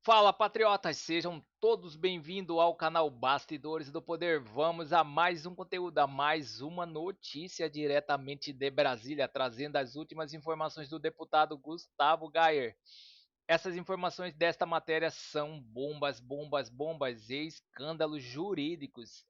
Fala, patriotas, sejam todos bem-vindos ao canal Bastidores do Poder. Vamos a mais um conteúdo, a mais uma notícia diretamente de Brasília, trazendo as últimas informações do deputado Gustavo Gayer. Essas informações desta matéria são bombas, bombas, bombas e escândalos jurídicos.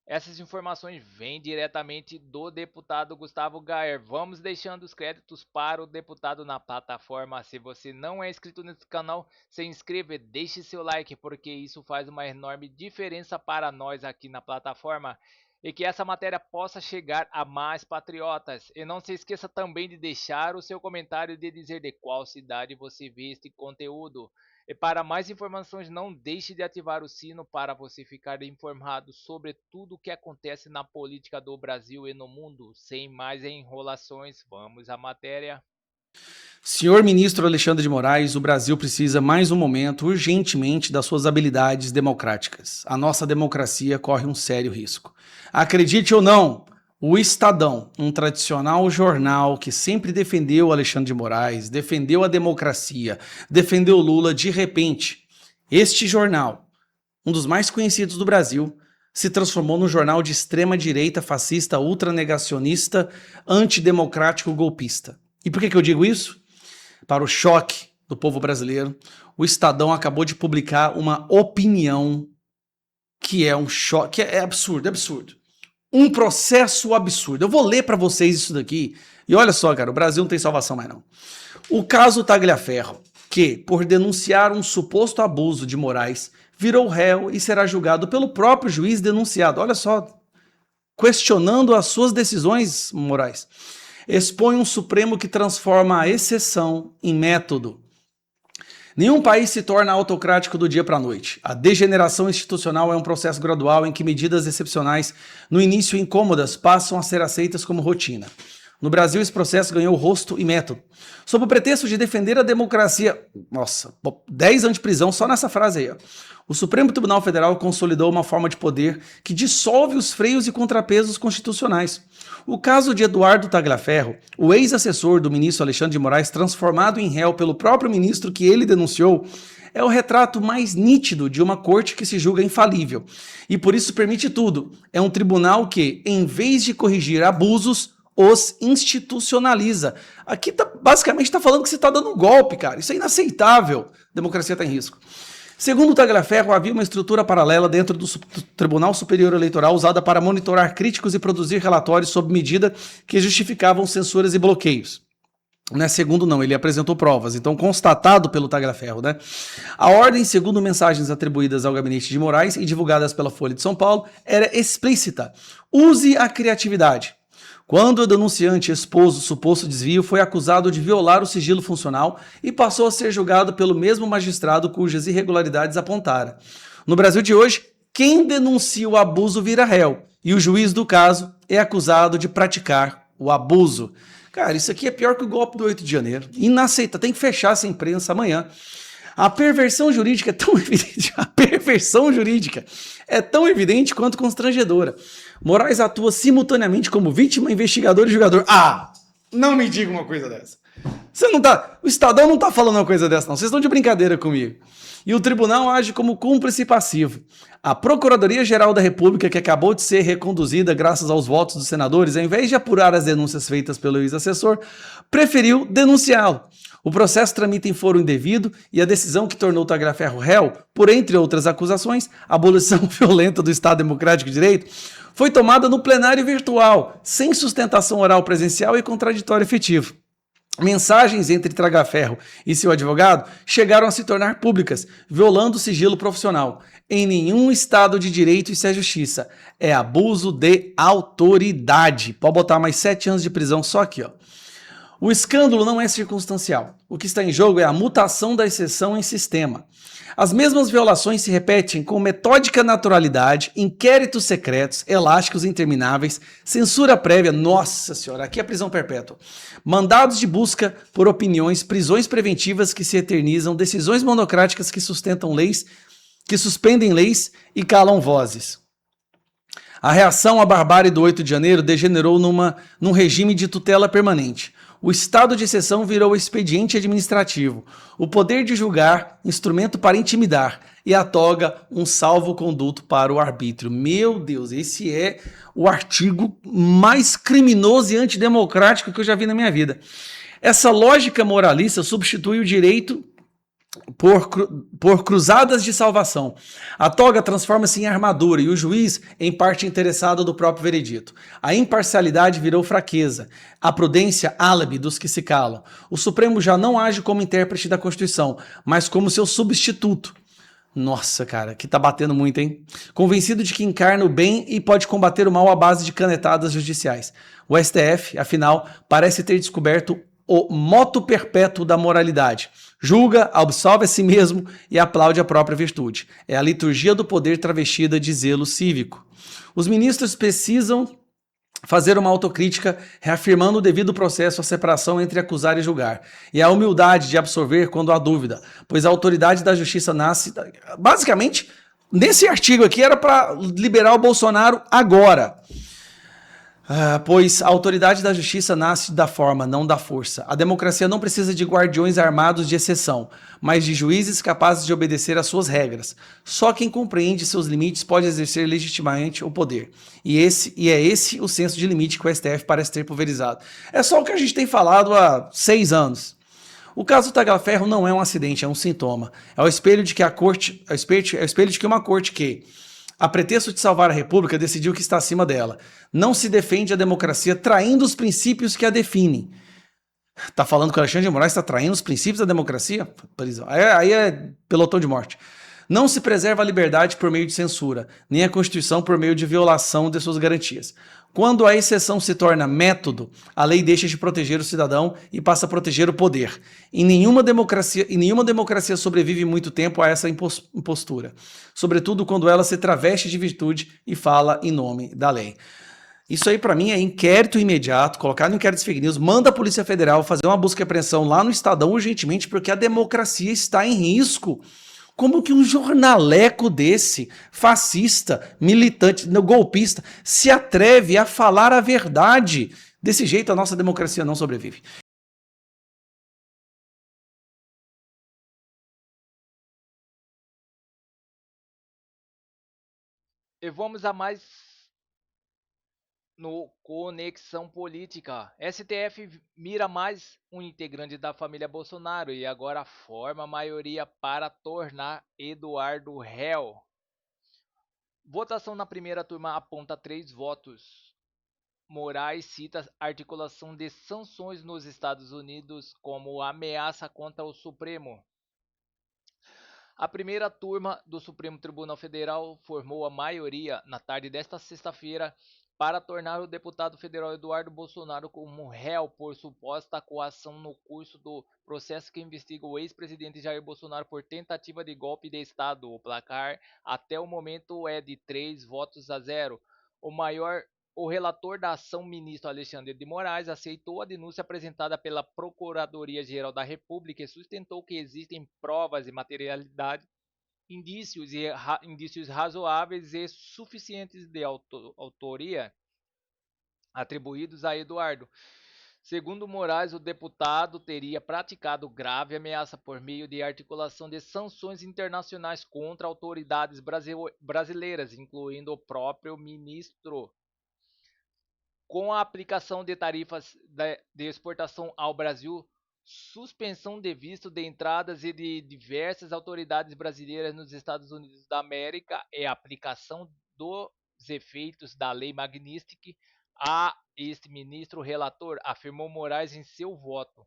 Essas informações vêm diretamente do deputado Gustavo Gayer. Vamos deixando os créditos para o deputado na plataforma. Se você não é inscrito nesse canal, se inscreva e deixe seu like, porque isso faz uma enorme diferença para nós aqui na plataforma. E que essa matéria possa chegar a mais patriotas. E não se esqueça também de deixar o seu comentário e de dizer de qual cidade você vê este conteúdo. E para mais informações, não deixe de ativar o sino para você ficar informado sobre tudo o que acontece na política do Brasil e no mundo. Sem mais enrolações, vamos à matéria. Senhor ministro Alexandre de Moraes, o Brasil precisa mais um momento, urgentemente, das suas habilidades democráticas. A nossa democracia corre um sério risco. Acredite ou não, o Estadão, um tradicional jornal que sempre defendeu Alexandre de Moraes, defendeu a democracia, defendeu Lula, de repente, este jornal, um dos mais conhecidos do Brasil, se transformou num jornal de extrema-direita, fascista, ultranegacionista, antidemocrático, golpista. E por que eu digo isso? Para o choque do povo brasileiro, o Estadão acabou de publicar uma opinião que é um choque, é absurdo, é absurdo. Um processo absurdo. Eu vou ler para vocês isso daqui. E olha só, cara, o Brasil não tem salvação mais não. O caso Tagliaferro, que, por denunciar um suposto abuso de Moraes, virou réu e será julgado pelo próprio juiz denunciado. Olha só, questionando as suas decisões, Moraes. Expõe um Supremo que transforma a exceção em método. Nenhum país se torna autocrático do dia para a noite. A degeneração institucional é um processo gradual em que medidas excepcionais, no início incômodas, passam a ser aceitas como rotina. No Brasil, esse processo ganhou rosto e método. Sob o pretexto de defender a democracia... Nossa, 10 anos de prisão só nessa frase aí, ó. O Supremo Tribunal Federal consolidou uma forma de poder que dissolve os freios e contrapesos constitucionais. O caso de Eduardo Tagliaferro, o ex-assessor do ministro Alexandre de Moraes, transformado em réu pelo próprio ministro que ele denunciou, é o retrato mais nítido de uma corte que se julga infalível. E por isso permite tudo. É um tribunal que, em vez de corrigir abusos, os institucionaliza. Aqui basicamente está falando que você está dando um golpe, cara. Isso é inaceitável. A democracia está em risco. Segundo o Tagliaferro, havia uma estrutura paralela dentro do Tribunal Superior Eleitoral usada para monitorar críticos e produzir relatórios sob medida que justificavam censuras e bloqueios. Não é segundo não, ele apresentou provas, então constatado pelo Tagliaferro, né? A ordem, segundo mensagens atribuídas ao gabinete de Moraes e divulgadas pela Folha de São Paulo, era explícita. Use a criatividade. Quando o denunciante expôs o suposto desvio, foi acusado de violar o sigilo funcional e passou a ser julgado pelo mesmo magistrado cujas irregularidades apontara. No Brasil de hoje, quem denuncia o abuso vira réu e o juiz do caso é acusado de praticar o abuso. Cara, isso aqui é pior que o golpe do 8 de janeiro. Inaceitável. Tem que fechar essa imprensa amanhã. A perversão jurídica é tão evidente, a perversão jurídica é tão evidente quanto constrangedora. Moraes atua simultaneamente como vítima, investigador e julgador. Ah, não me diga uma coisa dessa. Você não tá, o Estadão não tá falando uma coisa dessa não, vocês estão de brincadeira comigo. E o tribunal age como cúmplice passivo. A Procuradoria-Geral da República, que acabou de ser reconduzida graças aos votos dos senadores, ao invés de apurar as denúncias feitas pelo ex-assessor, preferiu denunciá-lo. O processo tramita em foro indevido e a decisão que tornou Tagliaferro réu, por entre outras acusações, abolição violenta do Estado Democrático de Direito, foi tomada no plenário virtual, sem sustentação oral presencial e contraditório efetivo. Mensagens entre Tagliaferro e seu advogado chegaram a se tornar públicas, violando o sigilo profissional. Em nenhum Estado de Direito isso é justiça. É abuso de autoridade. Pode botar mais 7 anos de prisão só aqui, ó. O escândalo não é circunstancial. O que está em jogo é a mutação da exceção em sistema. As mesmas violações se repetem com metódica naturalidade, inquéritos secretos, elásticos e intermináveis, censura prévia, nossa senhora, aqui é prisão perpétua, mandados de busca por opiniões, prisões preventivas que se eternizam, decisões monocráticas que sustentam leis, que suspendem leis e calam vozes. A reação à barbárie do 8 de janeiro degenerou num regime de tutela permanente. O estado de exceção virou expediente administrativo, o poder de julgar, instrumento para intimidar, e a toga, um salvo-conduto para o arbítrio. Meu Deus, esse é o artigo mais criminoso e antidemocrático que eu já vi na minha vida. Essa lógica moralista substitui o direito por cruzadas de salvação. A toga transforma-se em armadura e o juiz em parte interessada do próprio veredito. A imparcialidade virou fraqueza, a prudência álibi dos que se calam. O Supremo já não age como intérprete da Constituição, mas como seu substituto. Nossa, cara, que tá batendo muito, hein? Convencido de que encarna o bem e pode combater o mal à base de canetadas judiciais. O STF, afinal, parece ter descoberto o moto perpétuo da moralidade. Julga, absolve a si mesmo e aplaude a própria virtude. É a liturgia do poder travestida de zelo cívico. Os ministros precisam fazer uma autocrítica, reafirmando o devido processo à separação entre acusar e julgar, e a humildade de absorver quando há dúvida, pois a autoridade da justiça nasce... Basicamente, nesse artigo aqui era para liberar o Bolsonaro agora. Pois a autoridade da justiça nasce da forma, não da força. A democracia não precisa de guardiões armados de exceção, mas de juízes capazes de obedecer às suas regras. Só quem compreende seus limites pode exercer legitimamente o poder. E é esse o senso de limite que o STF parece ter pulverizado. É só o que a gente tem falado há 6 anos. O caso Tagliaferro não é um acidente, é um sintoma. É o espelho de que uma corte que, a pretexto de salvar a República, decidiu que está acima dela. Não se defende a democracia traindo os princípios que a definem. Tá falando que o Alexandre de Moraes está traindo os princípios da democracia? Aí é pelotão de morte. Não se preserva a liberdade por meio de censura, nem a Constituição por meio de violação de suas garantias. Quando a exceção se torna método, a lei deixa de proteger o cidadão e passa a proteger o poder. Nenhuma democracia sobrevive muito tempo a essa impostura, sobretudo quando ela se traveste de virtude e fala em nome da lei. Isso aí, para mim, é inquérito imediato, colocar no inquérito de fake news, manda a Polícia Federal fazer uma busca e apreensão lá no Estadão urgentemente, porque a democracia está em risco. Como que um jornaleco desse, fascista, militante, golpista, se atreve a falar a verdade? Desse jeito, a nossa democracia não sobrevive. E vamos a mais no Conexão Política. STF mira mais um integrante da família Bolsonaro e agora forma maioria para tornar Eduardo réu. Votação na primeira turma aponta 3 votos. Moraes cita articulação de sanções nos Estados Unidos como ameaça contra o Supremo. A primeira turma do Supremo Tribunal Federal formou a maioria na tarde desta sexta-feira para tornar o deputado federal Eduardo Bolsonaro como réu por suposta coação no curso do processo que investiga o ex-presidente Jair Bolsonaro por tentativa de golpe de Estado. O placar até o momento é de 3 votos a 0. O maior O relator da ação, ministro Alexandre de Moraes, aceitou a denúncia apresentada pela Procuradoria-Geral da República e sustentou que existem provas de materialidade, indícios razoáveis e suficientes de autoria atribuídos a Eduardo. Segundo Moraes, o deputado teria praticado grave ameaça por meio de articulação de sanções internacionais contra autoridades brasileiras, incluindo o próprio ministro, com a aplicação de tarifas de exportação ao Brasil, suspensão de visto de entradas e de diversas autoridades brasileiras nos Estados Unidos da América e a aplicação dos efeitos da Lei Magnitsky a este ministro relator, afirmou Moraes em seu voto.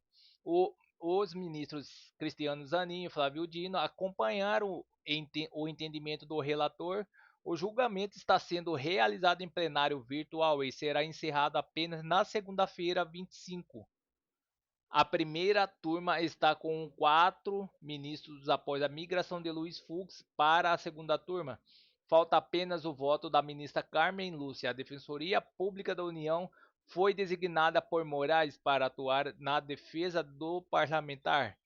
Os ministros Cristiano Zanin e Flávio Dino acompanharam o entendimento do relator. O julgamento está sendo realizado em plenário virtual e será encerrado apenas na segunda-feira, 25. A primeira turma está com 4 ministros após a migração de Luiz Fux para a segunda turma. Falta apenas o voto da ministra Carmen Lúcia. A Defensoria Pública da União foi designada por Moraes para atuar na defesa do parlamentar,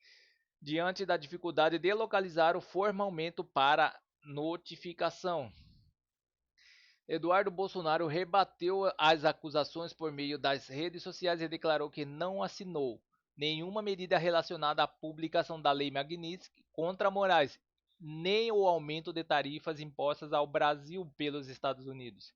diante da dificuldade de localizar o formalmente para notificação. Eduardo Bolsonaro rebateu as acusações por meio das redes sociais e declarou que não assinou nenhuma medida relacionada à publicação da Lei Magnitsky contra Moraes, nem o aumento de tarifas impostas ao Brasil pelos Estados Unidos.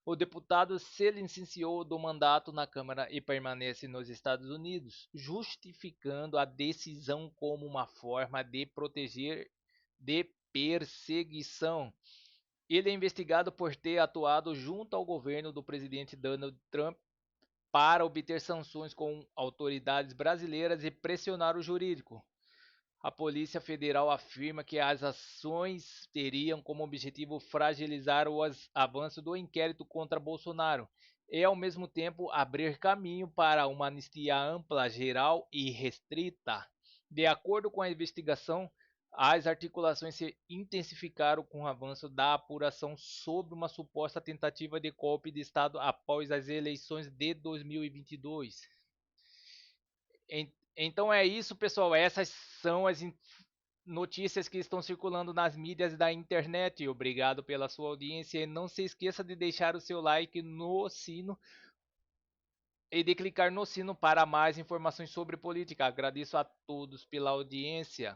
O deputado se licenciou do mandato na Câmara e permanece nos Estados Unidos, justificando a decisão como uma forma de proteger de perseguição. Ele é investigado por ter atuado junto ao governo do presidente Donald Trump para obter sanções com autoridades brasileiras e pressionar o jurídico. A Polícia Federal afirma que as ações teriam como objetivo fragilizar o avanço do inquérito contra Bolsonaro e, ao mesmo tempo, abrir caminho para uma anistia ampla, geral e restrita. De acordo com a investigação, as articulações se intensificaram com o avanço da apuração sobre uma suposta tentativa de golpe de Estado após as eleições de 2022. Então é isso, pessoal. Essas são as notícias que estão circulando nas mídias da internet. Obrigado pela sua audiência e não se esqueça de deixar o seu like no sino e de clicar no sino para mais informações sobre política. Agradeço a todos pela audiência.